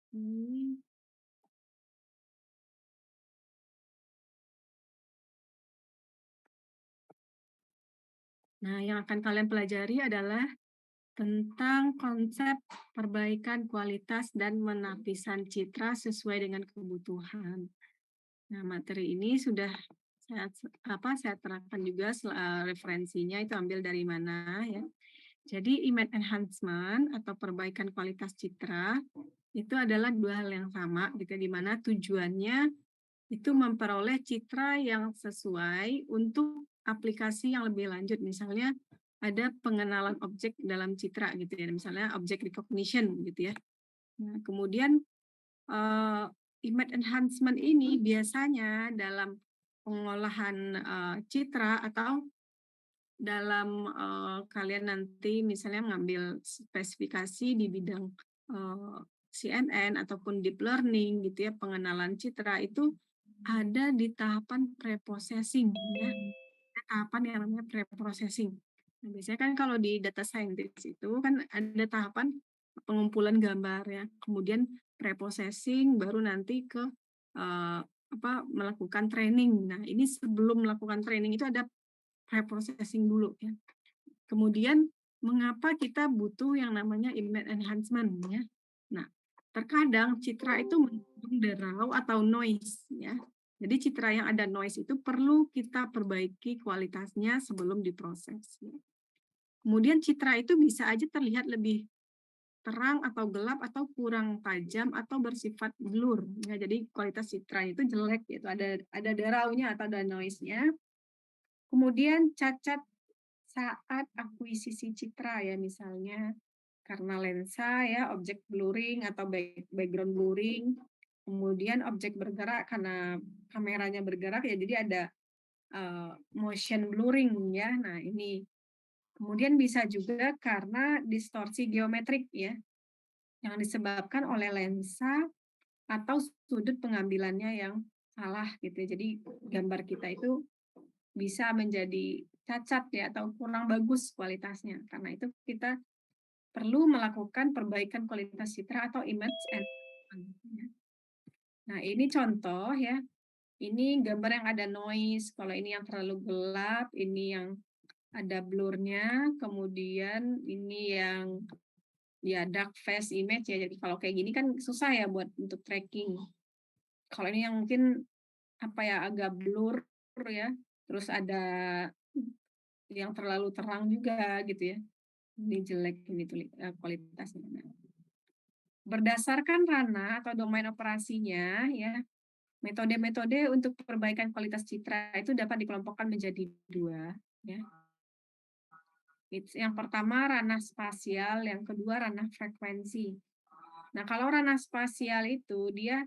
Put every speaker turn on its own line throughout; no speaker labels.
Hmm. Nah, yang akan kalian pelajari adalah tentang konsep perbaikan kualitas dan penapisan citra sesuai dengan kebutuhan. Nah, materi ini sudah saya terangkan juga referensinya itu ambil dari mana ya. Jadi image enhancement atau perbaikan kualitas citra itu adalah dua hal yang sama gitu ya, di mana tujuannya itu memperoleh citra yang sesuai untuk aplikasi yang lebih lanjut. Misalnya ada pengenalan objek dalam citra gitu ya, misalnya object recognition gitu ya. Nah, kemudian eh, image enhancement ini biasanya dalam pengolahan citra atau dalam kalian nanti misalnya mengambil spesifikasi di bidang CNN ataupun deep learning gitu ya, pengenalan citra itu ada di tahapan preprocessing ya. Ada tahapan yang namanya preprocessing. Nah, biasanya kan kalau di data scientist itu kan ada tahapan pengumpulan gambar ya, kemudian preprocessing baru nanti ke melakukan training. Nah, ini sebelum melakukan training itu ada preprocessing dulu ya. Kemudian mengapa kita butuh yang namanya image enhancement ya. Nah, terkadang citra itu mengandung derau atau noise ya. Jadi citra yang ada noise itu perlu kita perbaiki kualitasnya sebelum diproses. Ya. Kemudian citra itu bisa aja terlihat lebih terang atau gelap atau kurang tajam atau bersifat blur. Ya, jadi kualitas citra itu jelek, itu ada deraunya atau ada noise-nya. Kemudian cacat saat akuisisi citra ya, misalnya karena lensa ya, objek blurring atau background blurring, kemudian objek bergerak karena kameranya bergerak ya, jadi ada motion blurring ya. Nah, ini kemudian bisa juga karena distorsi geometrik ya, yang disebabkan oleh lensa atau sudut pengambilannya yang salah gitu ya. Jadi gambar kita itu bisa menjadi cacat ya atau kurang bagus kualitasnya. Karena itu kita perlu melakukan perbaikan kualitas citra atau image enhancement. Nah, ini contoh ya. Ini gambar yang ada noise. Kalau ini yang terlalu gelap, ini yang ada blurnya. Kemudian ini yang ya dark face image ya. Jadi kalau kayak gini kan susah ya buat untuk tracking. Kalau ini yang mungkin apa ya agak blur ya. Terus ada yang terlalu terang juga gitu ya. Ini jelek ini kualitasnya. Nah, berdasarkan ranah atau domain operasinya ya, metode-metode untuk perbaikan kualitas citra itu dapat dikelompokkan menjadi dua ya. Yang pertama ranah spasial, yang kedua ranah frekuensi. Nah, kalau ranah spasial itu dia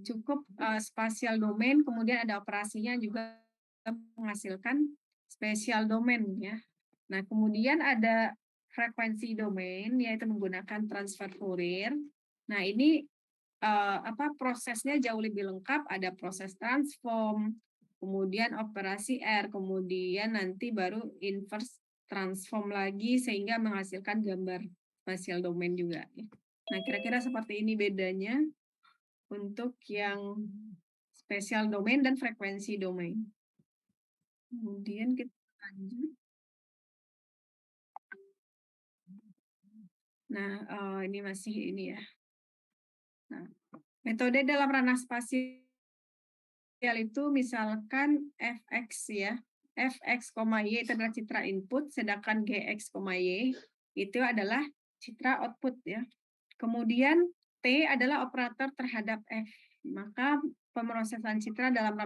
cukup spasial domain, kemudian ada operasinya juga menghasilkan spatial domain ya. Nah, kemudian ada frekuensi domain yaitu menggunakan transfer Fourier. Nah, ini prosesnya jauh lebih lengkap, ada proses transform, kemudian operasi R, kemudian nanti baru inverse transform lagi sehingga menghasilkan gambar spatial domain juga ya. Nah, kira-kira seperti ini bedanya untuk yang spatial domain dan frekuensi domain. Kemudian kita lanjut. Nah, ini masih ini ya. Nah, metode dalam ranah spasial itu misalkan fx ya. Fx, y itu adalah citra input, sedangkan gx, y itu adalah citra output ya. Kemudian T adalah operator terhadap F. Maka pemrosesan citra dalam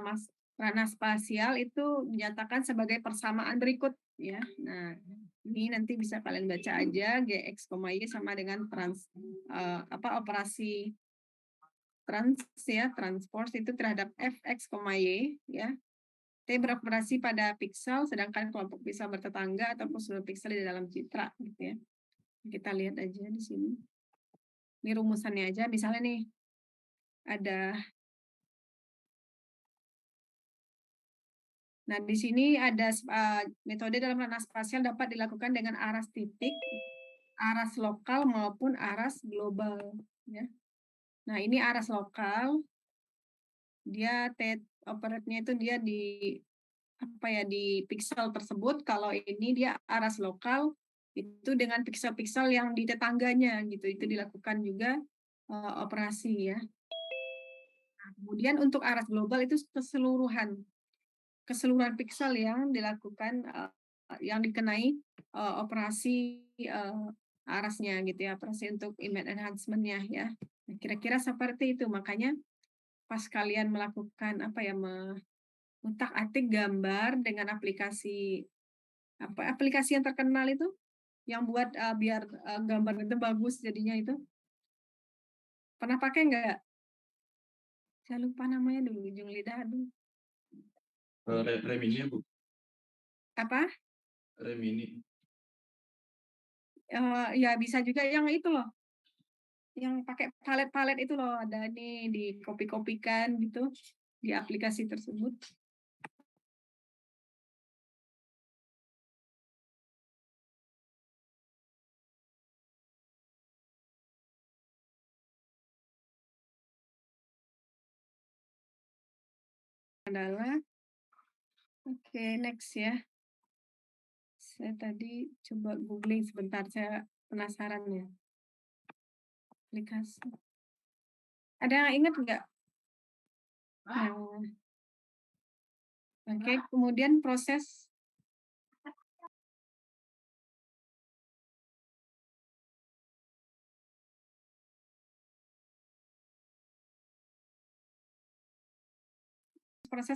ranah spasial itu dinyatakan sebagai persamaan berikut ya. Nah, ini nanti bisa kalian baca aja gx, y sama dengan operasi transpose itu terhadap fx, y ya. T beroperasi pada piksel, sedangkan kelompok piksel bertetangga ataupun seluruh piksel di dalam citra gitu ya. Kita lihat aja di sini. Ini rumusannya aja, misalnya nih ada. Nah, di sini ada metode dalam ranah spasial dapat dilakukan dengan aras titik, aras lokal maupun aras global ya. Nah, ini aras lokal. Dia operate-nya itu dia di di pixel tersebut. Kalau ini dia aras lokal itu dengan pixel-pixel yang di tetangganya gitu. Itu dilakukan juga operasi ya. Nah, kemudian untuk aras global itu keseluruhan pixel yang dilakukan yang dikenai operasi arasnya gitu ya, operasi untuk image enhancement-nya ya. Nah, kira-kira seperti itu. Makanya pas kalian melakukan utak-atik gambar dengan aplikasi aplikasi yang terkenal itu yang buat biar gambar itu bagus jadinya itu. Pernah pakai nggak? Saya lupa namanya dulu, ujung lidah aduh.
Remini Bu.
Apa?
Remini.
Ya bisa juga yang itu loh. Yang pakai palet-palet itu loh, ada nih di copy-copykan gitu di aplikasi tersebut. Adalah oke, next ya. Saya tadi coba googling sebentar, saya penasaran ya. Aplikasi. Ada yang ingat nggak? Oke, kemudian proses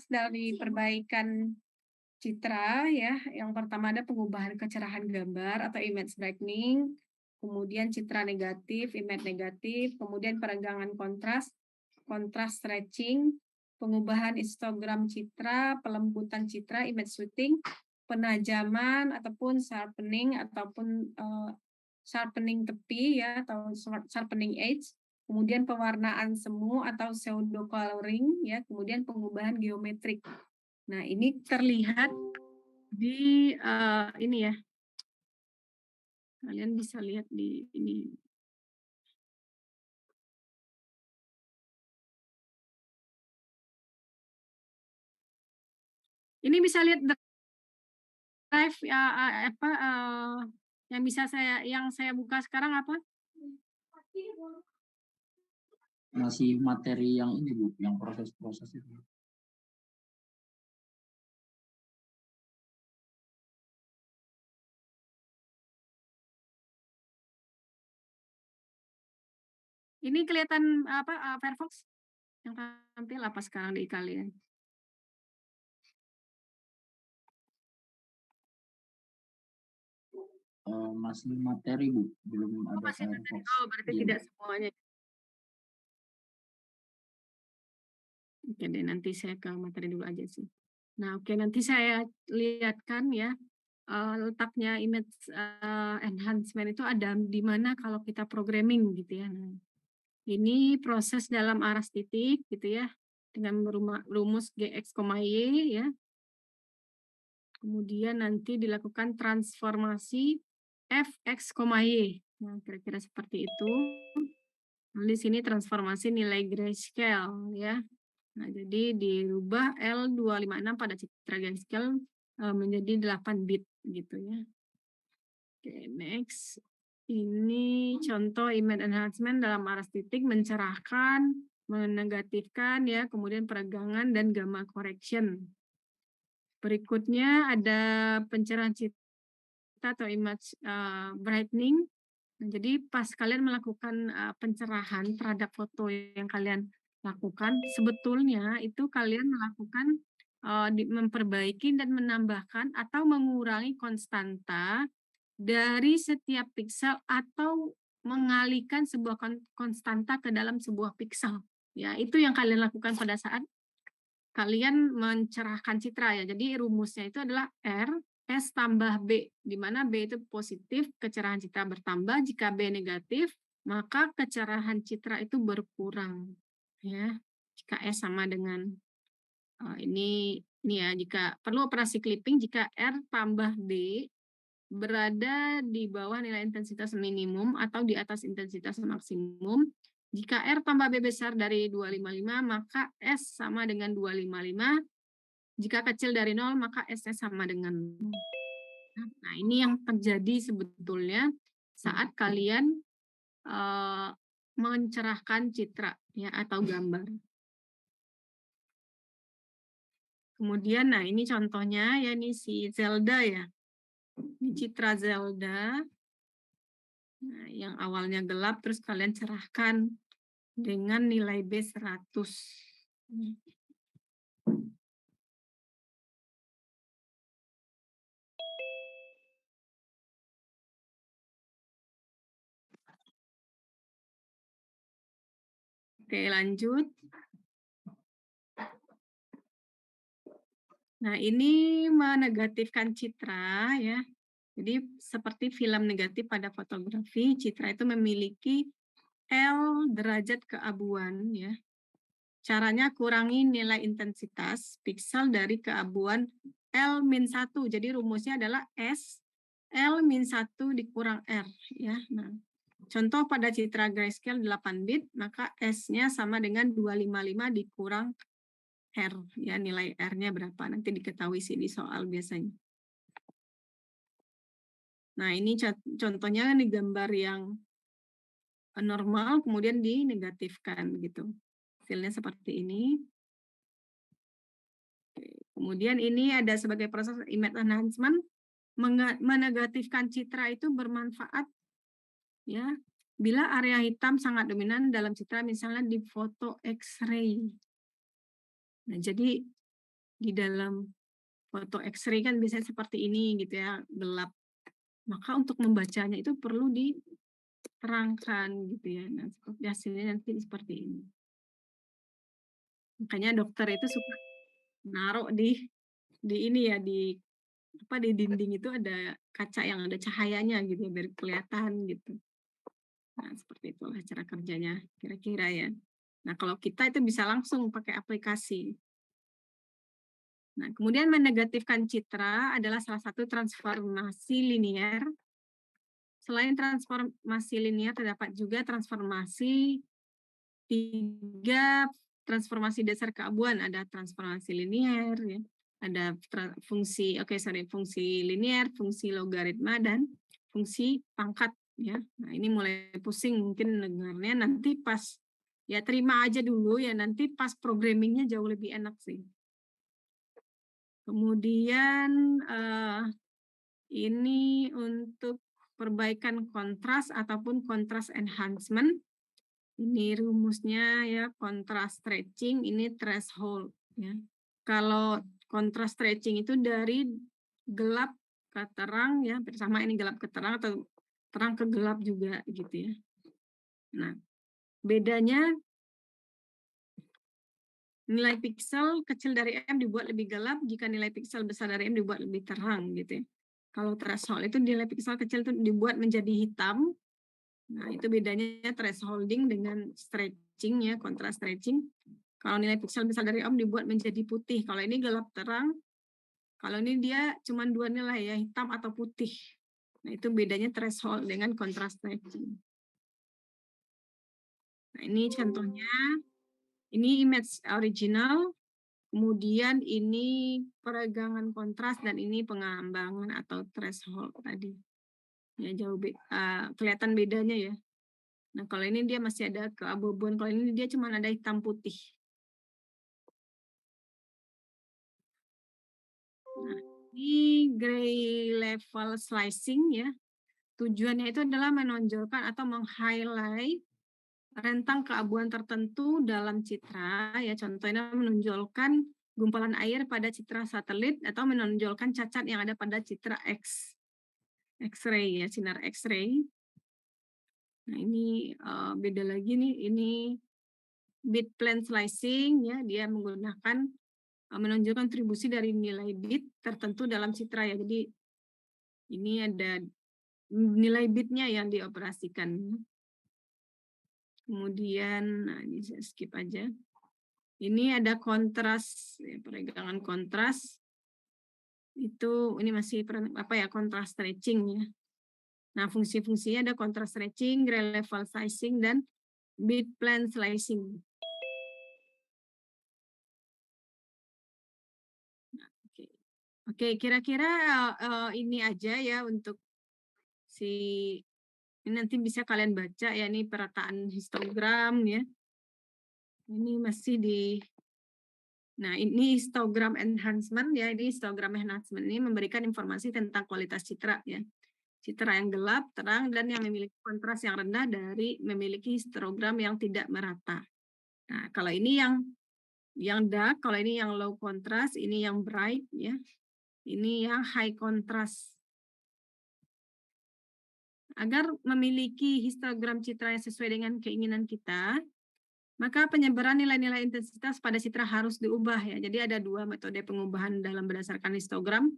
dari perbaikan citra ya. Yang pertama ada pengubahan kecerahan gambar atau image brightening, kemudian citra negatif, image negatif, kemudian peregangan kontras, kontras stretching, pengubahan histogram citra, pelembutan citra, image shooting, penajaman ataupun sharpening tepi ya atau sharpening edge, kemudian pewarnaan semu atau pseudo coloring ya, kemudian pengubahan geometrik. Nah, ini terlihat di ini ya. Kalian bisa lihat di ini. Ini bisa lihat drive yang saya buka sekarang apa?
Masih materi yang ini Bu, yang proses-proses itu.
Ini kelihatan Firefox yang tampil apa sekarang di kalian?
Masih materi Bu, belum ada Firefox.
Oh, berarti tidak semuanya. Oke deh, nanti saya ke materi dulu aja sih. Nah, oke, nanti saya lihatkan ya letaknya image enhancement itu ada di mana kalau kita programming gitu ya. Nah, ini proses dalam aras titik gitu ya dengan rumus Gx, Y ya. Kemudian nanti dilakukan transformasi Fx, Y. Nah, kira-kira seperti itu. Nah, di sini transformasi nilai grayscale ya. Nah, jadi dirubah L256 pada citra grayscale menjadi 8 bit gitu ya. Oke, next. Ini contoh image enhancement dalam aras titik mencerahkan, menegatifkan ya, kemudian peregangan dan gamma correction. Berikutnya ada pencerahan citra atau image brightening. Nah, jadi pas kalian melakukan pencerahan terhadap foto yang kalian lakukan, sebetulnya itu kalian melakukan memperbaiki dan menambahkan atau mengurangi konstanta dari setiap pixel atau mengalihkan sebuah konstanta ke dalam sebuah pixel. Ya, itu yang kalian lakukan pada saat kalian mencerahkan citra ya. Jadi rumusnya itu adalah R S tambah B, di mana B itu positif, kecerahan citra bertambah. Jika B negatif, maka kecerahan citra itu berkurang. Ya, jika S sama dengan ini ya, jika perlu operasi clipping, jika R tambah B berada di bawah nilai intensitas minimum atau di atas intensitas maksimum, Jika R tambah B besar dari 255, maka S sama dengan 255. Jika kecil dari 0, maka S-nya sama dengan 0. Nah, ini yang terjadi sebetulnya saat kalian mencerahkan citra ya atau gambar. Kemudian, nah ini contohnya ya, ini si Zelda ya. Ini citra Zelda. Nah, yang awalnya gelap terus kalian cerahkan dengan nilai B 100. Oke, lanjut. Nah, ini menegatifkan citra ya. Jadi seperti film negatif pada fotografi, citra itu memiliki L derajat keabuan ya. Caranya kurangi nilai intensitas piksel dari keabuan L-1. Jadi rumusnya adalah S L-1 dikurang R ya. Nah, contoh pada citra grayscale 8 bit, maka S-nya sama dengan 255 dikurang R ya, nilai R-nya berapa nanti diketahui sih di soal biasanya. Nah, ini contohnya di gambar yang normal kemudian dinegatifkan gitu. Hasilnya seperti ini. Kemudian ini ada sebagai proses image enhancement, menegatifkan citra itu bermanfaat ya bila area hitam sangat dominan dalam citra, misalnya di foto X-ray. Nah, jadi di dalam foto X-ray kan biasanya seperti ini gitu ya, gelap. Maka untuk membacanya itu perlu diterangkan gitu ya. Nah, seperti hasilnya nanti seperti ini. Makanya dokter itu suka naruh di ini ya, di dinding itu ada kaca yang ada cahayanya gitu biar kelihatan gitu. Nah, seperti itulah cara kerjanya kira-kira ya. Nah, kalau kita itu bisa langsung pakai aplikasi. Nah, kemudian menegatifkan citra adalah salah satu transformasi linier. Selain transformasi linier, terdapat juga transformasi 3 transformasi dasar keabuan. Ada transformasi linier, ya. Ada fungsi linier, fungsi logaritma, dan fungsi pangkat. Ya. Nah, ini mulai pusing mungkin dengarnya, nanti pas ya terima aja dulu ya, nanti pas programmingnya jauh lebih enak sih. Kemudian ini untuk perbaikan kontras ataupun kontras enhancement. Ini rumusnya ya, kontras stretching, ini threshold ya. Kalau kontras stretching itu dari gelap ke terang ya, bersama ini gelap ke terang atau terang ke gelap juga gitu ya. Nah, bedanya nilai piksel kecil dari M dibuat lebih gelap jika nilai piksel besar dari M dibuat lebih terang gitu ya. Kalau threshold itu nilai piksel kecil itu dibuat menjadi hitam. Nah, itu bedanya thresholding dengan stretching ya, kontras stretching. Kalau nilai piksel besar dari Om dibuat menjadi putih. Kalau ini gelap terang. Kalau ini dia cuma 2 nilai ya, hitam atau putih. Nah, itu bedanya threshold dengan kontras stretching. Nah, ini contohnya. Ini image original. Kemudian ini peregangan kontras dan ini pengembangan atau threshold tadi. Ya, jauh kelihatan bedanya ya. Nah, kalau ini dia masih ada keabu-abuan, kalau ini dia cuma ada hitam putih. Nah, ini gray level slicing ya. Tujuannya itu adalah menonjolkan atau meng-highlight rentang keabuan tertentu dalam citra ya. Contohnya menonjolkan gumpalan air pada citra satelit atau menonjolkan cacat yang ada pada citra X-ray ya, sinar X-ray. Nah, ini beda lagi nih, ini bit plane slicing ya, dia menggunakan menunjukkan kontribusi dari nilai bit tertentu dalam citra ya. Jadi ini ada nilai bitnya yang dioperasikan. Kemudian, nah ini saya skip aja. Ini ada kontras, ya, peregangan kontras. Itu ini masih kontras stretching ya. Nah, fungsi-fungsinya ada kontras stretching, gray level sizing, dan bitplan slicing. Oke, oke, kira-kira ini aja ya untuk si ini nanti bisa kalian baca ya, ini perataan histogram ya. Ini masih di Nah, ini histogram enhancement ya. Ini histogram enhancement ini memberikan informasi tentang kualitas citra ya. Citra yang gelap, terang, dan yang memiliki kontras yang rendah dari memiliki histogram yang tidak merata. Nah, kalau ini yang dark, kalau ini yang low contrast, ini yang bright ya. Ini yang high contrast. Agar memiliki histogram citra yang sesuai dengan keinginan kita, maka penyebaran nilai-nilai intensitas pada citra harus diubah ya. Jadi ada dua metode pengubahan dalam berdasarkan histogram.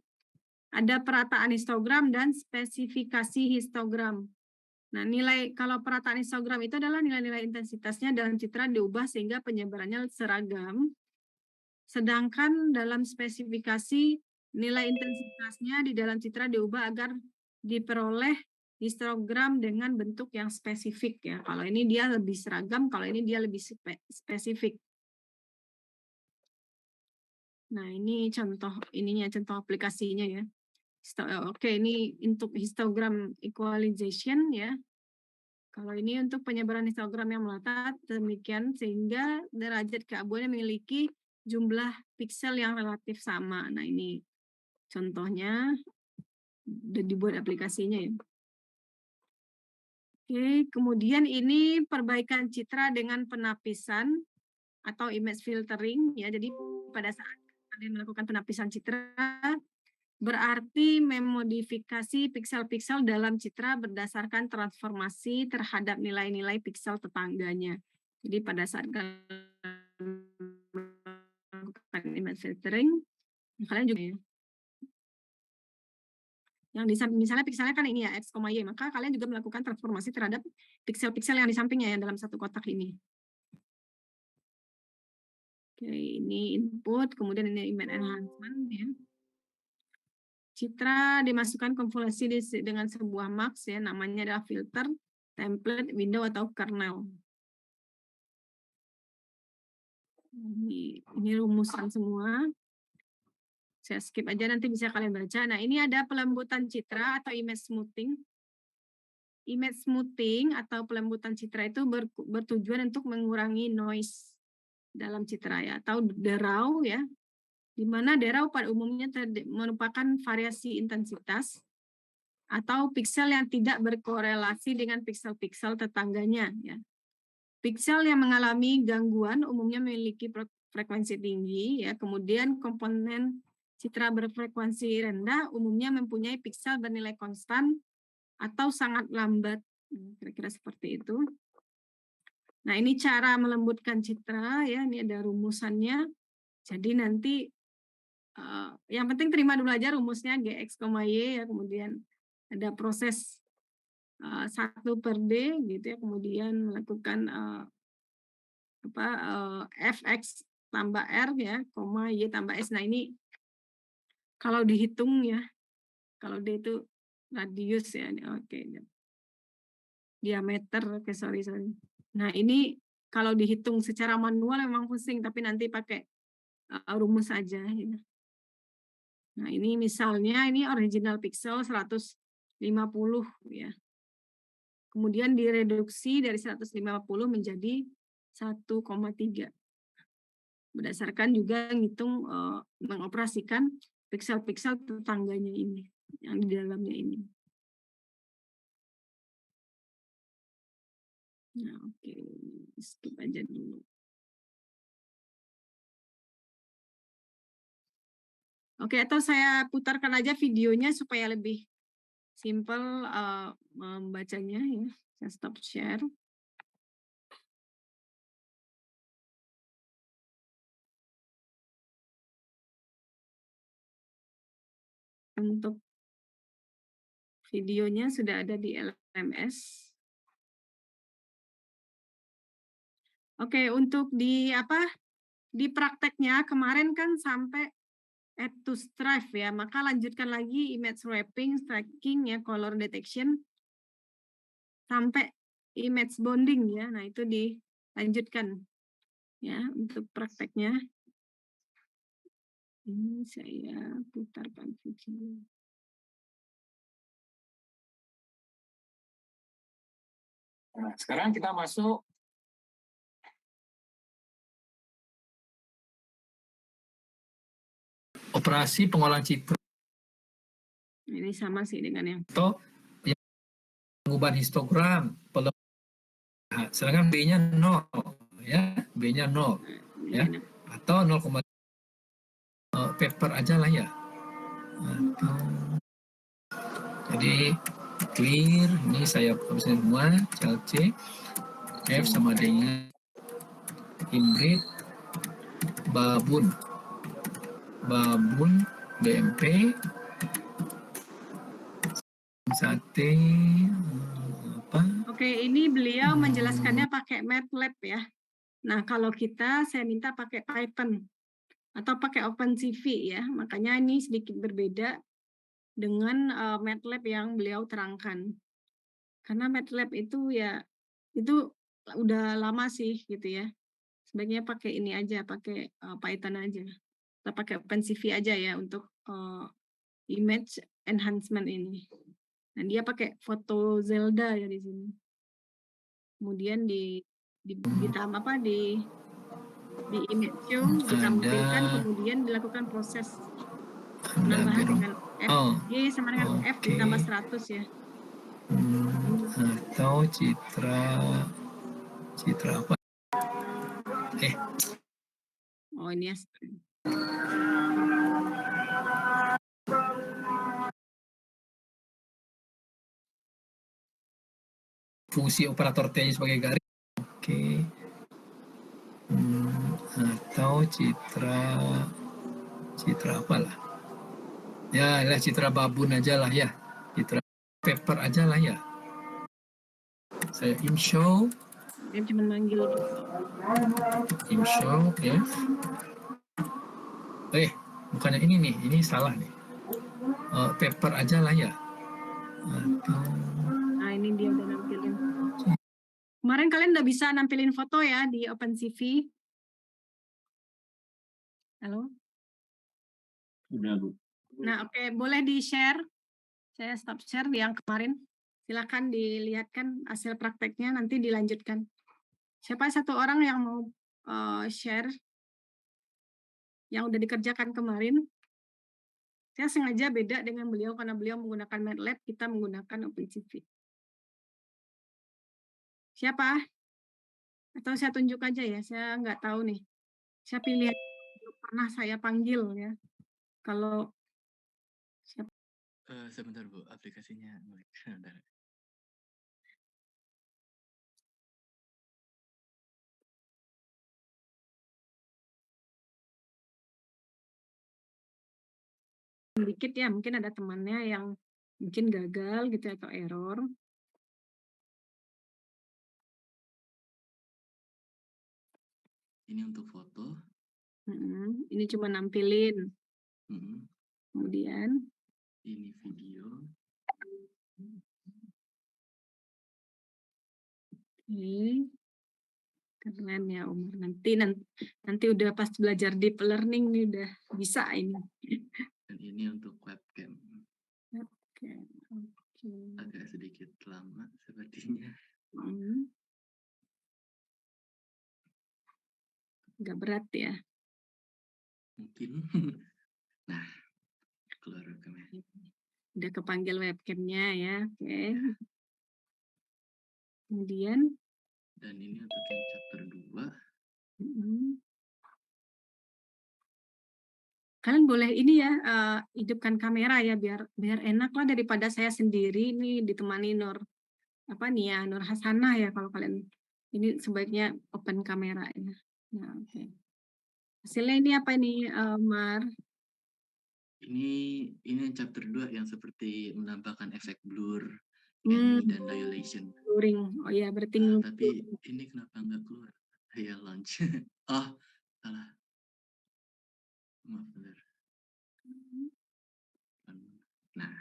Ada perataan histogram dan spesifikasi histogram. Nah, kalau perataan histogram itu adalah nilai-nilai intensitasnya dalam citra diubah sehingga penyebarannya seragam. Sedangkan dalam spesifikasi nilai intensitasnya di dalam citra diubah agar diperoleh histogram dengan bentuk yang spesifik ya. Kalau ini dia lebih seragam, kalau ini dia lebih spesifik. Nah, ini contoh aplikasinya ya. Oke, ini untuk histogram equalization ya. Kalau ini untuk penyebaran histogram yang melata demikian sehingga derajat keabuannya memiliki jumlah piksel yang relatif sama. Nah, ini contohnya udah dibuat aplikasinya ya. Oke, kemudian ini perbaikan citra dengan penapisan atau image filtering ya. Jadi pada saat kalian melakukan penapisan citra berarti memodifikasi piksel-piksel dalam citra berdasarkan transformasi terhadap nilai-nilai piksel tetangganya. Jadi pada saat kalian melakukan image filtering, kalian juga ya. Yang di samping misalnya pikselnya kan ini ya x, y, maka kalian juga melakukan transformasi terhadap piksel-piksel yang di sampingnya yang dalam satu kotak ini. Oke, ini input, kemudian ini image enhancement ya. Citra dimasukkan konvolusi dengan sebuah mask ya, namanya adalah filter, template, window atau kernel. Ini rumusan semua. Saya skip aja, nanti bisa kalian baca. Nah, ini ada pelembutan citra atau image smoothing. Image smoothing atau pelembutan citra itu bertujuan untuk mengurangi noise dalam citra ya, atau derau ya, di mana derau pada umumnya merupakan variasi intensitas atau piksel yang tidak berkorelasi dengan piksel-piksel tetangganya ya. Piksel yang mengalami gangguan umumnya memiliki frekuensi tinggi ya, kemudian komponen citra berfrekuensi rendah umumnya mempunyai piksel bernilai konstan atau sangat lambat, kira-kira seperti itu. Nah, ini cara melembutkan citra ya, ini ada rumusannya. Jadi nanti yang penting terima dulu aja rumusnya Gx, Y ya, kemudian ada proses 1/D gitu ya, kemudian melakukan fx tambah r ya, koma y tambah s. Nah, ini kalau dihitung ya, kalau D itu radius ya, oke. Diameter, oke, sorry. Nah, ini kalau dihitung secara manual memang pusing, tapi nanti pakai rumus aja ya. Nah, ini misalnya ini original pixel 150 ya. Kemudian direduksi dari 150 menjadi 1,3. Berdasarkan juga ngitung mengoperasikan piksel-piksel tetangganya ini yang di dalamnya ini. Nah, oke, skip aja dulu. Oke, atau saya putarkan aja videonya supaya lebih simple membacanya ya. Saya stop share. Untuk videonya sudah ada di LMS. Oke, untuk di prakteknya kemarin kan sampai add to stripe ya, maka lanjutkan lagi image wrapping, tracking ya, color detection sampai image bonding ya. Nah, itu dilanjutkan ya untuk prakteknya. Ini saya putarkan video.
Nah, sekarang kita masuk operasi pengolahan citra.
Ini sama sih dengan yang
Atau yang mengubah histogram. Sedangkan B-nya 0 ya, B-nya 0 ya. Atau 0, paper aja lah ya. Atau, jadi clear, ini saya habiskan semua, C, F sama dengan Imbrit, babun, BMP, sate, apa?
Oke, ini beliau menjelaskannya pakai MATLAB ya. Nah, kalau kita saya minta pakai Python atau pakai OpenCV ya. Makanya ini sedikit berbeda dengan MATLAB yang beliau terangkan. Karena MATLAB itu ya itu udah lama sih gitu ya. Sebaiknya pakai ini aja, pakai Python aja. Atau pakai OpenCV aja ya untuk image enhancement ini. Nah, dia pakai foto Zelda ya di sini. Kemudian ditambah apa di image show ditampilkan, kemudian dilakukan proses penambahan dengan F sama dengan F ditambah 100 ya.
Atau citra apa?
Oh ini ya.
Fungsi operator T sebagai garis. Oke. Atau citra apalah. Ya, lah citra babun aja lah ya. Citra paper aja lah ya. Saya inshow.
Dia cuma manggil gitu.
Inshow F. Bukannya ini nih, ini salah nih. Paper aja lah ya. Atau...
Nah ini dia udah nampilin. Kemarin kalian udah bisa nampilin foto ya di OpenCV. Halo?
Sudah, Bu.
Nah oke, boleh di-share. Saya stop share yang kemarin. Silakan dilihatkan hasil prakteknya, nanti dilanjutkan. Siapa satu orang yang mau share yang udah dikerjakan kemarin? Saya sengaja beda dengan beliau karena beliau menggunakan MATLAB, kita menggunakan OpenCV. Siapa? Atau saya tunjuk aja ya, saya nggak tahu nih. Saya pilih pernah saya panggil ya. Kalau siapa?
Sebentar Bu, aplikasinya sebentar.
Sedikit ya, mungkin ada temannya yang mungkin gagal gitu atau error.
Ini untuk foto.
Ini cuma nampilin. Kemudian
ini video.
Oke. Keren ya Umar. Nanti udah pas belajar deep learning nih udah bisa ini.
Dan ini untuk webcam.
Oke.
Agak sedikit lama sepertinya.
Nggak berat ya.
Mungkin. Nah, keluar webcamnya.
Udah kepanggil webcamnya ya. Oke. Kemudian.
Dan ini untuk yang chapter 2.
Kalian boleh ini ya, hidupkan kamera ya biar enak lah daripada saya sendiri nih ditemani Nur Hasanah ya kalau kalian ini sebaiknya open kamera ya. Nah, oke. Hasilnya ini apa ini, Mar?
Ini yang chapter 2 yang seperti menambahkan efek blur, candy, dan dilation.
Blurring. Oh ya, berarti
tapi ini kenapa nggak keluar? Ya launch. Oh, salah. Maaf, benar. Nah.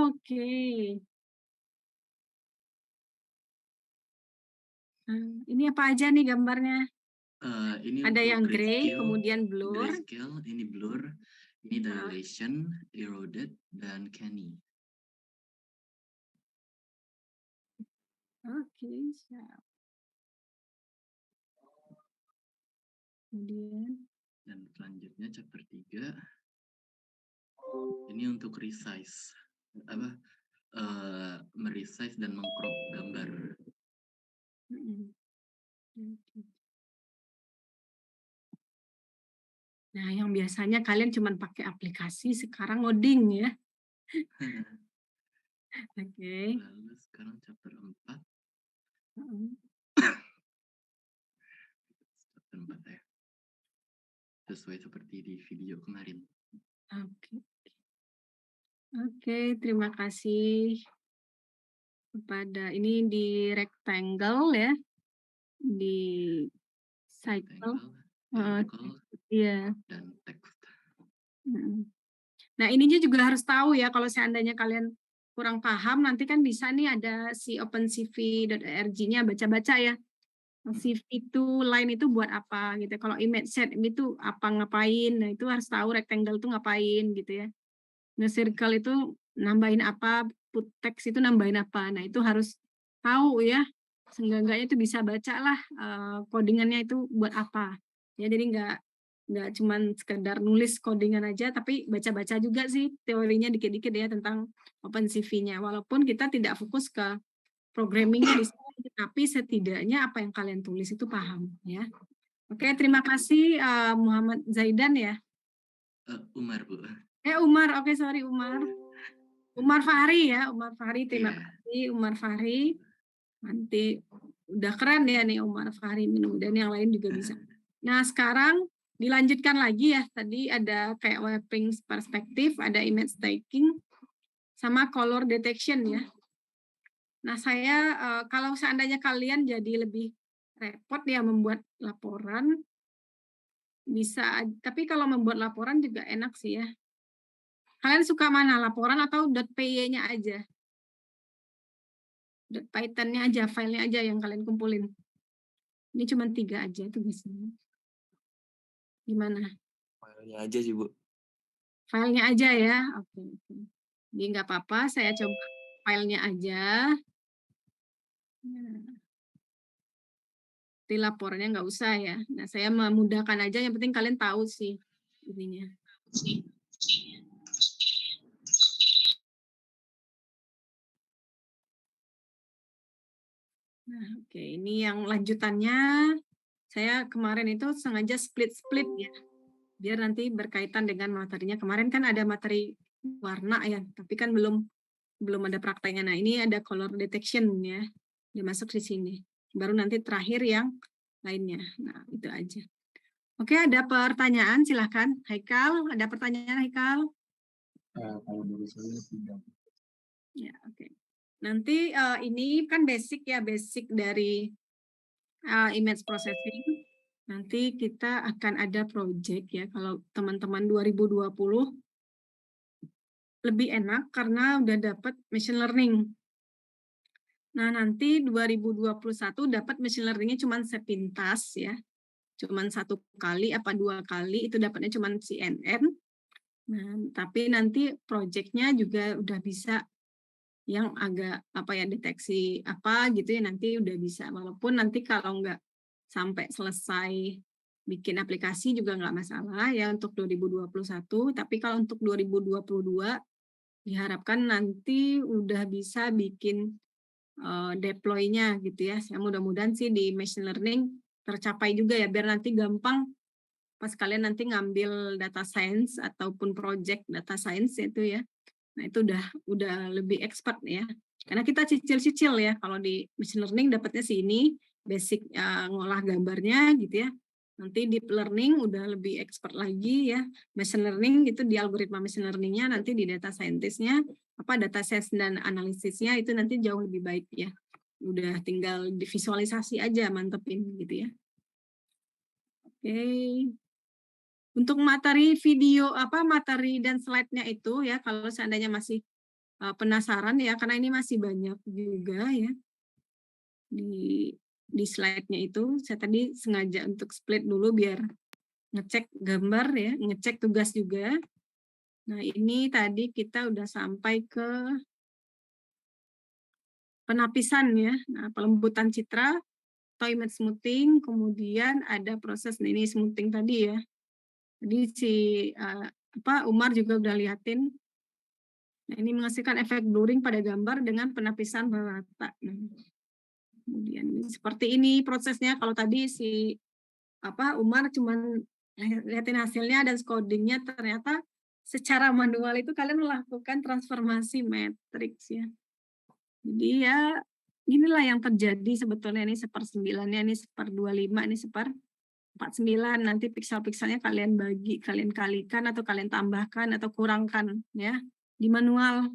Oke. Ini apa aja nih gambarnya?
Ini
Ada
untuk
yang gray,
grayscale,
kemudian blur.
ini blur, ini
Ah,
dilation, eroded, dan canny.
Oke, siap. Kemudian,
Dan selanjutnya chapter 3, ini untuk resize. Meresize dan mengcrop gambar.
mm-mm. Oke. Nah, yang biasanya kalian cuma pakai aplikasi, sekarang ngoding ya. Oke.
Lalu sekarang chapter 4.
Mm-mm.
Chapter 4 ya. Sesuai seperti di video kemarin.
Oke. Oke, terima kasih kepada ini di rectangle ya, di cycle.
Rectangle,
Iya.
dan text.
Mm. Nah, ininya juga harus tahu ya, kalau seandainya kalian kurang paham, nanti kan bisa nih ada si opencv.org-nya, baca-baca ya. CV itu, line itu buat apa gitu. Kalau image set itu apa ngapain, nah itu harus tahu rectangle itu ngapain gitu ya. Nah, circle itu nambahin apa, put text itu nambahin apa. Nah, itu harus tahu ya. Seenggak-enggaknya itu bisa baca lah codingannya itu buat apa. Ya, jadi nggak cuman sekedar nulis codingan aja, tapi baca-baca juga sih teorinya dikit-dikit ya tentang OpenCV-nya. Walaupun kita tidak fokus ke programmingnya di sini, tapi setidaknya apa yang kalian tulis itu paham ya. Oke, terima kasih Muhammad Zaidan ya.
Umar, Bu.
Umar, oke, sorry Umar. Umar Fahri ya, Umar Fahri, terima
Iya.
kasih Umar Fahri. Nanti udah keren ya nih Umar Fahri, mudah-mudahan yang lain juga bisa. Nah, sekarang dilanjutkan lagi ya, tadi ada kayak mapping perspektif, ada image taking, sama color detection ya. Nah, saya kalau seandainya kalian jadi lebih repot ya membuat laporan, bisa, tapi kalau membuat laporan juga enak sih ya. Kalian suka mana, laporan atau .py-nya aja? Python-nya aja, filenya aja yang kalian kumpulin. Ini cuma 3 aja tuh biasanya. Gimana?
Filenya aja sih, Bu.
Filenya aja ya. Oke. Jadi nggak apa-apa, saya coba filenya aja. Di laporannya nggak usah ya. Nah, saya memudahkan aja, yang penting kalian tahu sih ininya. Nah, oke, ini yang lanjutannya. Saya kemarin itu sengaja split-split ya, biar nanti berkaitan dengan materinya. Kemarin kan ada materi warna ya, tapi kan belum ada prakteknya. Nah, ini ada color detection ya, dimasuk di sini. Baru nanti terakhir yang lainnya. Nah, itu aja. Oke, ada pertanyaan, silahkan. Haikal, ada pertanyaan Haikal?
Kalau dari saya tidak.
Ya, oke. Nanti ini kan basic ya, basic dari image processing. Nanti kita akan ada project ya, kalau teman-teman 2020 lebih enak karena udah dapat machine learning. Nah, nanti 2021 dapat machine learning-nya cuma sepintas ya. Cuma 1 kali apa 2 kali, itu dapatnya cuma CNN. Nah, tapi nanti project-nya juga udah bisa yang agak apa ya, deteksi apa gitu ya, nanti udah bisa. Walaupun nanti kalau nggak sampai selesai bikin aplikasi juga nggak masalah ya untuk 2021, tapi kalau untuk 2022 diharapkan nanti udah bisa bikin deploy-nya gitu ya. Saya mudah-mudahan sih di machine learning tercapai juga ya, biar nanti gampang pas kalian nanti ngambil data science ataupun project data science itu ya. Nah, itu udah lebih expert ya. Karena kita cicil-cicil ya, kalau di machine learning dapatnya sih ini basic ngolah gambarnya gitu ya. Nanti deep learning udah lebih expert lagi ya. Machine learning itu di algoritma machine learning-nya, nanti di data scientist-nya, data science dan analisisnya itu nanti jauh lebih baik ya. Udah tinggal divisualisasi aja, mantepin gitu ya. Oke. Untuk materi video materi dan slide-nya itu ya, kalau seandainya masih penasaran ya, karena ini masih banyak juga ya di slide-nya itu. Saya tadi sengaja untuk split dulu biar ngecek gambar ya, ngecek tugas juga. Nah, ini tadi kita udah sampai ke penapisan ya. Nah, pelembutan citra atau image smoothing, kemudian ada proses ini smoothing tadi ya. Jadi si Umar juga udah liatin. Nah, ini menghasilkan efek blurring pada gambar dengan penapisan merata. Nah, kemudian seperti ini prosesnya. Kalau tadi si Umar cuman lihatin hasilnya dan codingnya, ternyata secara manual itu kalian melakukan transformasi matriks ya. Jadi ya inilah yang terjadi sebetulnya, ini 1/9-nya, ini 1/25, ini 1/49. Nanti piksel-pikselnya kalian bagi, kalian kalikan atau kalian tambahkan atau kurangkan ya di manual.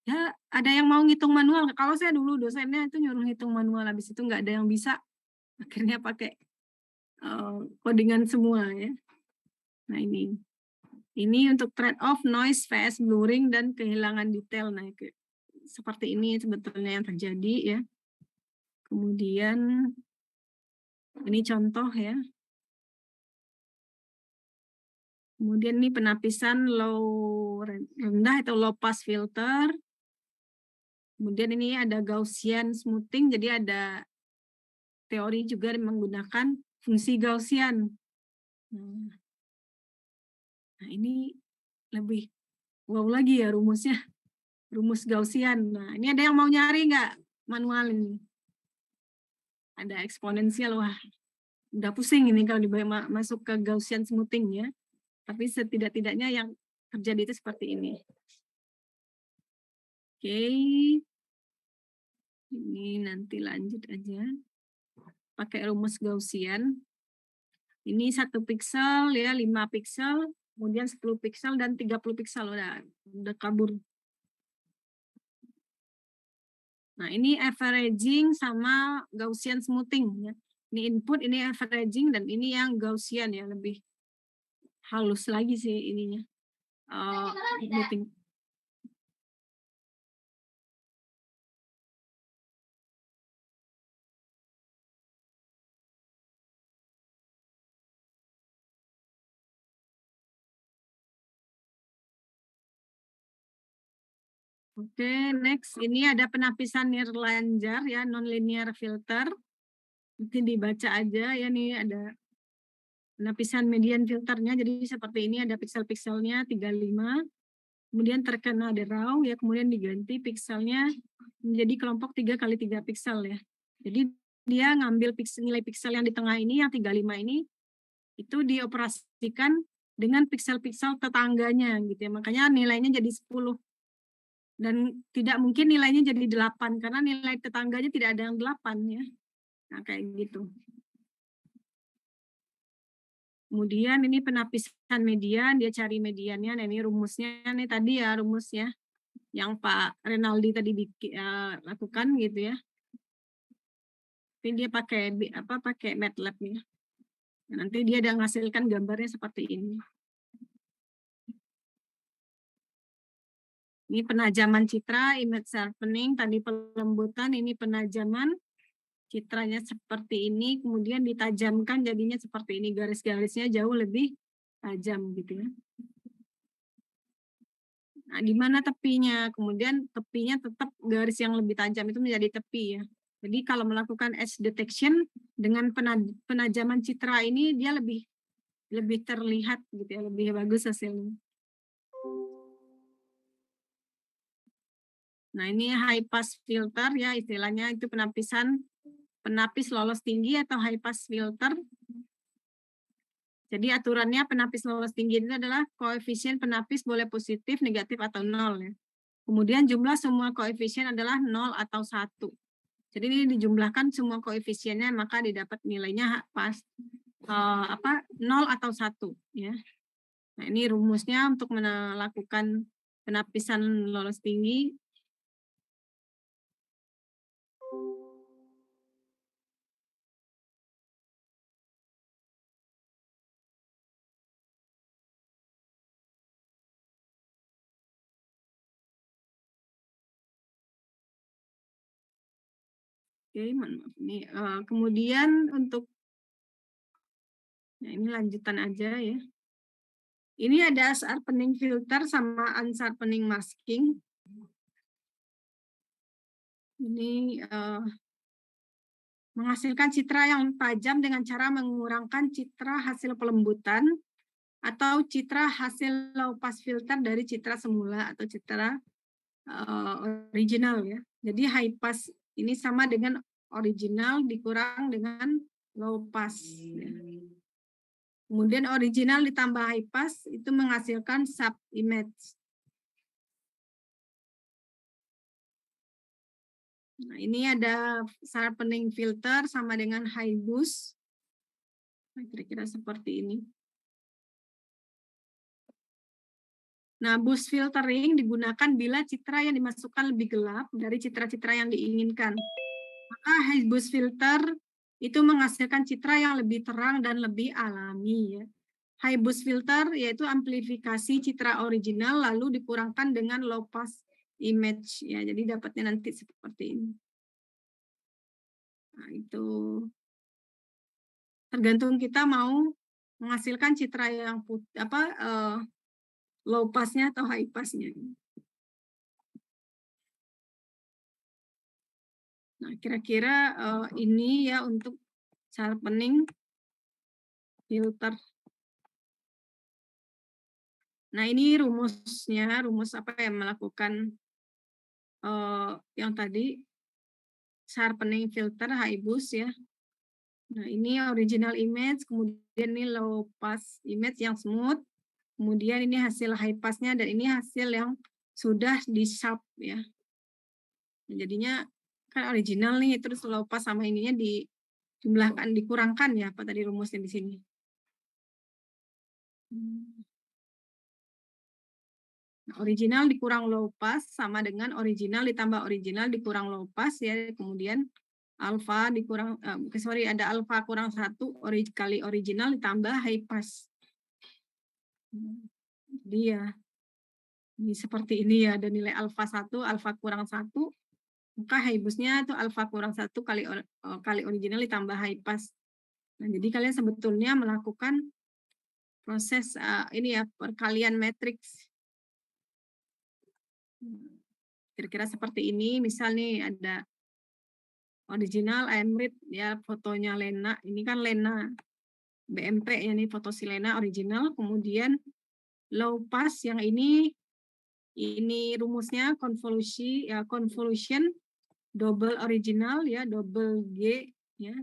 Ya ada yang mau ngitung manual. Kalau saya dulu dosennya itu nyuruh ngitung manual, habis itu nggak ada yang bisa. Akhirnya pakai codingan semua ya. Nah ini untuk trade off noise vs blurring dan kehilangan detail. Nah seperti ini sebetulnya yang terjadi ya. Kemudian ini contoh ya. Kemudian ini penapisan rendah atau low pass filter. Kemudian ini ada Gaussian smoothing, jadi ada teori juga menggunakan fungsi Gaussian. Nah ini lebih wow lagi ya rumusnya, rumus Gaussian. Nah ini ada yang mau nyari nggak manual ini? Ada eksponensial, wah udah pusing ini kalau masuk ke Gaussian smoothing ya. Tapi setidak-tidaknya yang terjadi itu seperti ini. Oke, ini nanti lanjut aja. Pakai rumus Gaussian. Ini 1 piksel ya, 5 piksel, kemudian 10 piksel dan 30 piksel udah kabur. Nah, ini averaging sama Gaussian smoothing ya. Ini input, ini averaging, dan ini yang Gaussian ya, lebih halus lagi sih ininya. Smoothing. Oke, next. Ini ada penapisan Nirlanjar ya, nonlinear filter. Mungkin dibaca aja ya, nih ada penapisan median filternya. Jadi seperti ini, ada piksel-pikselnya 35. Kemudian terkena the raw ya, kemudian diganti pikselnya menjadi kelompok 3 kali 3 piksel ya. Jadi dia ngambil nilai piksel yang di tengah ini, yang 35 ini, itu dioperasikan dengan piksel-piksel tetangganya gitu ya. Makanya nilainya jadi 10. Dan tidak mungkin nilainya jadi 8 karena nilai tetangganya tidak ada yang 8 ya. Nah, kayak gitu. Kemudian ini penapisan median, dia cari mediannya. Nah, ini rumusnya nih tadi ya, rumusnya yang Pak Renaldi tadi lakukan gitu ya. Tapi dia pakai MATLAB ya. Nanti dia ada menghasilkan gambarnya seperti ini. Ini penajaman citra, image sharpening, tadi pelembutan, ini penajaman, citranya seperti ini, kemudian ditajamkan jadinya seperti ini, garis-garisnya jauh lebih tajam gitu ya. Nah, di mana tepinya? Kemudian tepinya tetap garis yang lebih tajam itu menjadi tepi ya. Jadi kalau melakukan edge detection dengan penajaman citra ini dia lebih terlihat gitu ya, lebih bagus hasilnya. Nah, ini high pass filter ya, istilahnya itu penapis lolos tinggi atau high pass filter. Jadi aturannya penapis lolos tinggi itu adalah koefisien penapis boleh positif, negatif, atau 0 ya. Kemudian jumlah semua koefisien adalah 0 atau 1. Jadi ini dijumlahkan semua koefisiennya, maka didapat nilainya pas 0 atau 1 ya. Nah, ini rumusnya untuk melakukan penapisan lolos tinggi. Oke, mohon maaf ini. Kemudian untuk ini lanjutan aja ya. Ini ada sharpening filter sama unsharpening masking. Ini menghasilkan citra yang tajam dengan cara mengurangkan citra hasil pelembutan atau citra hasil low pass filter dari citra semula atau citra original ya. Jadi high pass ini sama dengan original dikurang dengan low pass. Ya. Kemudian original ditambah high pass itu menghasilkan sub image. Nah, ini ada sharpening filter sama dengan high boost. Nah, kira-kira seperti ini. Nah, boost filtering digunakan bila citra yang dimasukkan lebih gelap dari citra-citra yang diinginkan. Maka high boost filter itu menghasilkan citra yang lebih terang dan lebih alami. Ya. High boost filter yaitu amplifikasi citra original lalu dikurangkan dengan low pass image. Ya, jadi dapatnya nanti seperti ini. Nah, itu tergantung kita mau menghasilkan citra yang low pass-nya atau high pass-nya. Nah, kira-kira ini ya untuk sharpening filter. Nah, ini rumusnya, rumus apa yang melakukan yang tadi sharpening filter high boost ya. Nah, ini original image, kemudian ini low pass image yang smooth, kemudian ini hasil high pass-nya dan ini hasil yang sudah di sharp ya. Nah, jadinya kan original nih, terus low pass sama ininya dijumlahkan, dikurangkan ya, apa tadi rumusnya di sini. Nah, original dikurang low pass sama dengan original ditambah original dikurang low pass ya, kemudian alpha dikurang, ada alpha kurang 1 kali original ditambah high pass. Jadi ya, ini seperti ini ya, ada nilai alpha 1, alpha kurang 1, maka high boost-nya itu alpha kurang 1 kali original ditambah high pass. Nah, jadi kalian sebetulnya melakukan proses ini ya, perkalian matriks. Kira-kira seperti ini, misal nih ada original Amrit ya, fotonya Lena, ini kan Lena BMP ya, ini foto si Lena original, kemudian low pass yang ini rumusnya convolution double original ya, double G ya.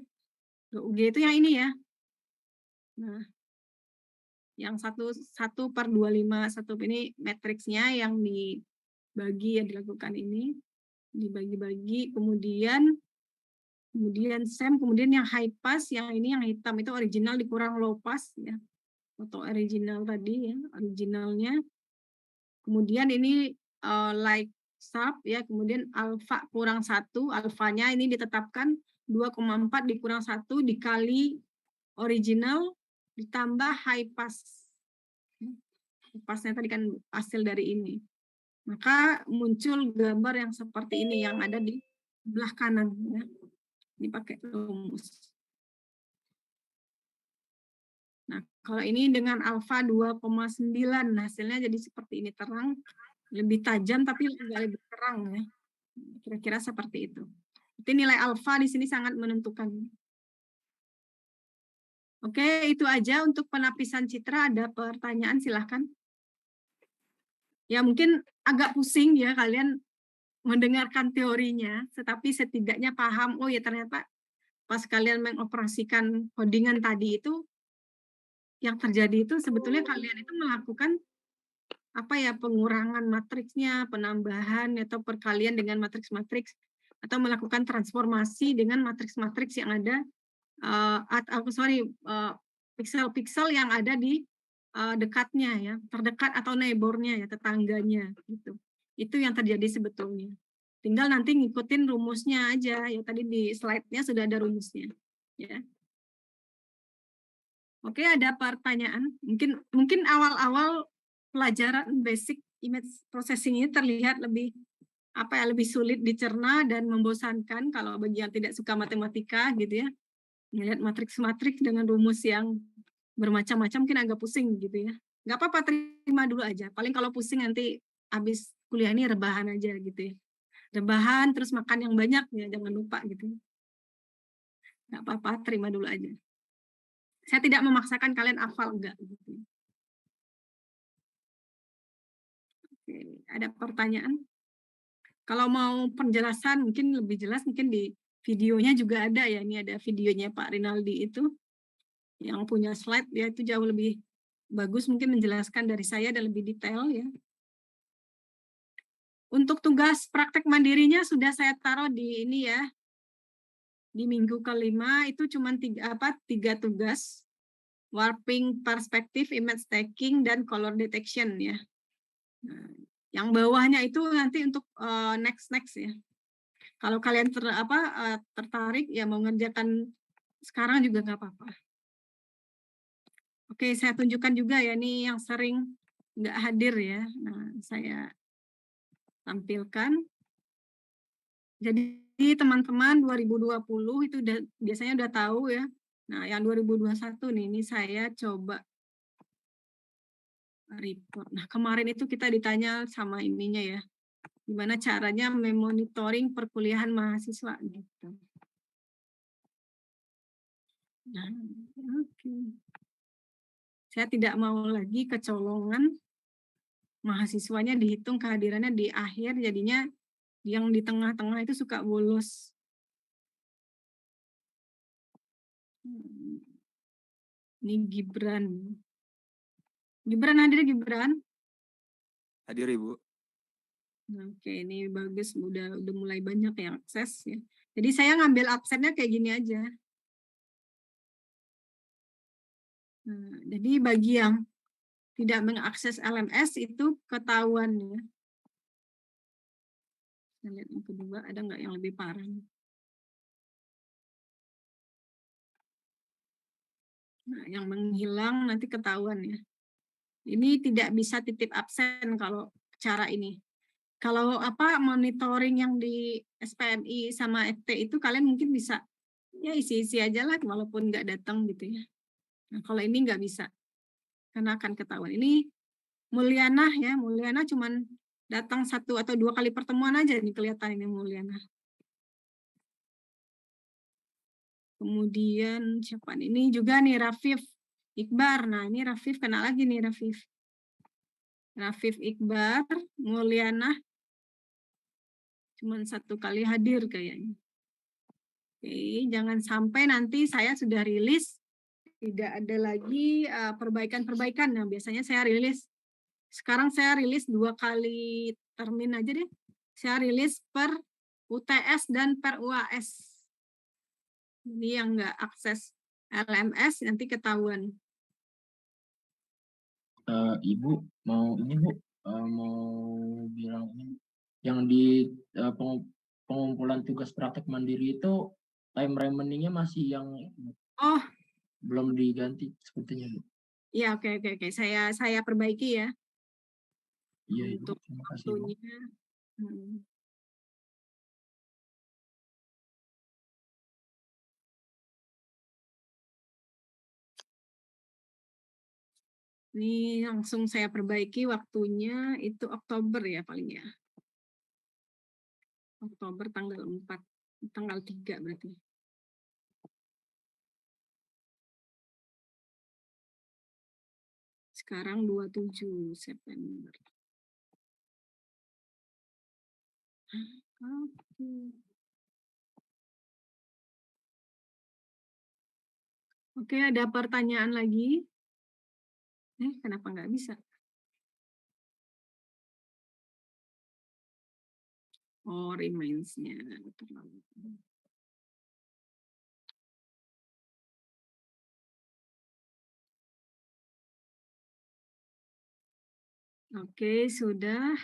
G itu yang ini ya. Nah, yang 1/25 ini matriksnya yang dibagi ya, dilakukan ini dibagi-bagi, kemudian same, kemudian yang high pass yang ini yang hitam itu original dikurang low pass ya, foto original tadi ya, originalnya, kemudian ini like sharp ya, kemudian alpha kurang 1, alfanya ini ditetapkan 2,4 dikurang 1 dikali original ditambah high pass. Passnya tadi kan hasil dari ini. Maka muncul gambar yang seperti ini yang ada di sebelah kanan ya. Ini pakai rumus. Nah, kalau ini dengan alfa 2,9 hasilnya jadi seperti ini, terang, lebih tajam tapi lebih terang ya. Kira-kira seperti itu. Jadi nilai alfa di sini sangat menentukan. Oke, itu aja untuk penapisan citra. Ada pertanyaan silahkan. Ya mungkin agak pusing ya kalian mendengarkan teorinya, tetapi setidaknya paham, oh ya ternyata pas kalian mengoperasikan codingan tadi itu, yang terjadi itu sebetulnya kalian itu melakukan pengurangan matriksnya, penambahan atau perkalian dengan matriks-matriks, atau melakukan transformasi dengan matriks-matriks yang ada pixel-pixel yang ada di dekatnya ya, terdekat atau neighbornya ya, tetangganya gitu. Itu yang terjadi sebetulnya. Tinggal nanti ngikutin rumusnya aja ya, tadi di slide-nya sudah ada rumusnya ya. Oke, ada pertanyaan? Mungkin awal-awal pelajaran basic image processing ini terlihat lebih apa ya, lebih sulit dicerna dan membosankan kalau bagi yang tidak suka matematika gitu ya. Melihat matriks-matriks dengan rumus yang bermacam-macam mungkin agak pusing gitu ya. Nggak apa-apa, terima dulu aja. Paling kalau pusing nanti habis kuliah ini rebahan aja gitu ya. Rebahan terus makan yang banyak ya, jangan lupa gitu. Nggak apa-apa, terima dulu aja. Saya tidak memaksakan kalian hafal, enggak gitu. Oke, ada pertanyaan? Kalau mau penjelasan mungkin lebih jelas mungkin di videonya juga ada ya. Ini ada videonya Pak Rinaldi itu yang punya slide ya, itu jauh lebih bagus mungkin menjelaskan dari saya dan lebih detail ya. Untuk tugas praktek mandirinya sudah saya taruh di ini ya. Di minggu kelima itu cuma tiga tugas. Warping perspective, image taking, dan color detection ya. Nah, yang bawahnya itu nanti untuk next ya. Kalau kalian tertarik ya mau ngerjakan sekarang juga nggak apa-apa. Oke, saya tunjukkan juga ya nih yang sering nggak hadir ya. Nah, saya tampilkan. Jadi teman-teman 2020 itu biasanya udah tahu ya. Nah, yang 2021 nih, ini saya coba report. Nah, kemarin itu kita ditanya sama ininya ya, gimana caranya memonitoring perkuliahan mahasiswa gitu. Nah, oke. Saya tidak mau lagi kecolongan mahasiswanya dihitung kehadirannya di akhir, jadinya yang di tengah-tengah itu suka bolos. Ini Gibran. Gibran hadir, Gibran?
Hadir Ibu.
Oke, ini bagus, udah mulai banyak yang akses ya. Jadi saya ngambil absennya kayak gini aja. Nah, jadi bagi yang tidak mengakses LMS itu ketahuan ya. Saya lihat yang kedua, ada nggak yang lebih parah? Nah, yang menghilang nanti ketahuan ya. Ini tidak bisa titip absen kalau cara ini. Kalau monitoring yang di SPMI sama FT itu kalian mungkin bisa ya isi-isi aja lah walaupun nggak datang gitu ya. Nah, kalau ini nggak bisa karena akan ketahuan. Ini Mulyana ya, Mulyana cuman datang 1 atau 2 kali pertemuan aja nih kelihatan ini Mulyana. Kemudian siapa nih? Ini juga nih Rafif Iqbar. Nah, ini Rafif kenal lagi nih Rafif. Rafif Iqbar, Mulyana cuman 1 kali hadir kayaknya. Oke, jangan sampai nanti saya sudah rilis tidak ada lagi perbaikan-perbaikan. Nah, biasanya saya rilis. Sekarang saya rilis 2 kali termin aja deh. Saya rilis per UTS dan per UAS. Ini yang nggak akses LMS nanti ketahuan.
Ibu mau ini Bu, mau bilang ini yang di pengumpulan tugas praktek mandiri itu time remaining-nya masih yang
Oh,
belum diganti sepertinya Bu.
iya oke. Saya perbaiki ya
Iya Ibu,
untuk
terima kasih Bu.
waktunya. Ini langsung saya perbaiki waktunya itu Oktober ya paling ya. Oktober tanggal 4, tanggal 3 berarti. Sekarang 27 September. Oke. Oke, ada pertanyaan lagi? Kenapa nggak bisa? Oh, remains-nya. Oke, sudah.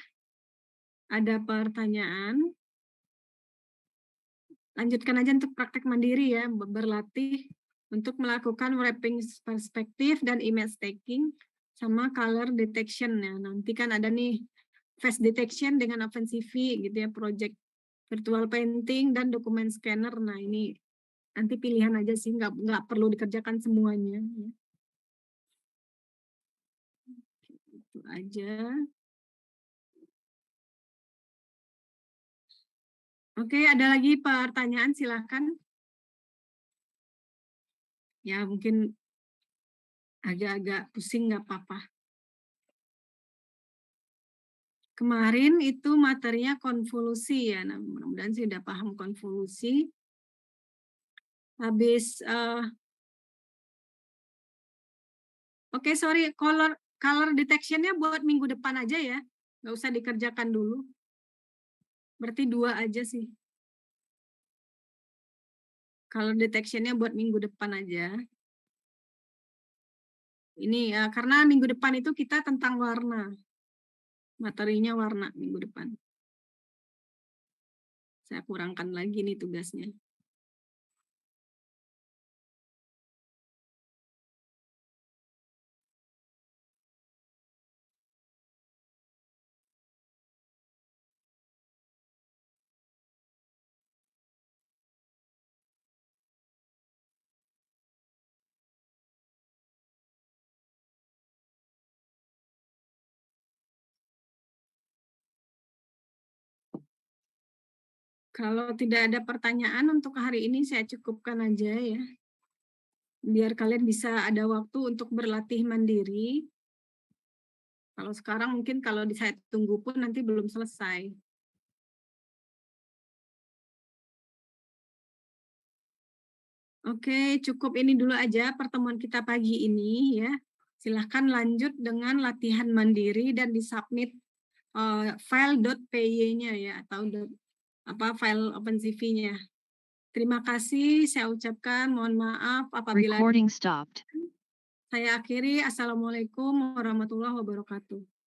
Ada pertanyaan? Lanjutkan aja untuk praktek mandiri ya, berlatih untuk melakukan wrapping perspektif dan image taking sama color detection ya. Nanti kan ada nih face detection dengan OpenCV gitu ya, project virtual painting dan dokumen scanner. Nah ini nanti pilihan aja sih, nggak perlu dikerjakan semuanya. Ya. Itu aja. Oke, ada lagi pertanyaan, silakan. Ya mungkin agak-agak pusing, nggak apa-apa. Kemarin itu materinya konvolusi ya, nah mudah-mudahan sih udah paham konvolusi. Habis, oke sorry, color detection-nya buat minggu depan aja ya, nggak usah dikerjakan dulu. Berarti 2 aja sih. Color detection-nya buat minggu depan aja. Ini ya, karena minggu depan itu kita tentang warna. Materinya warna minggu depan. Saya kurangkan lagi nih tugasnya. Kalau tidak ada pertanyaan untuk hari ini saya cukupkan aja ya. Biar kalian bisa ada waktu untuk berlatih mandiri. Kalau sekarang mungkin kalau saya tunggu pun nanti belum selesai. Oke, cukup ini dulu aja pertemuan kita pagi ini ya. Silahkan lanjut dengan latihan mandiri dan disubmit file.py-nya ya, atau file OpenCV-nya. Terima kasih, saya ucapkan mohon maaf apabila
Recording stopped.
saya akhiri. Assalamualaikum warahmatullahi wabarakatuh.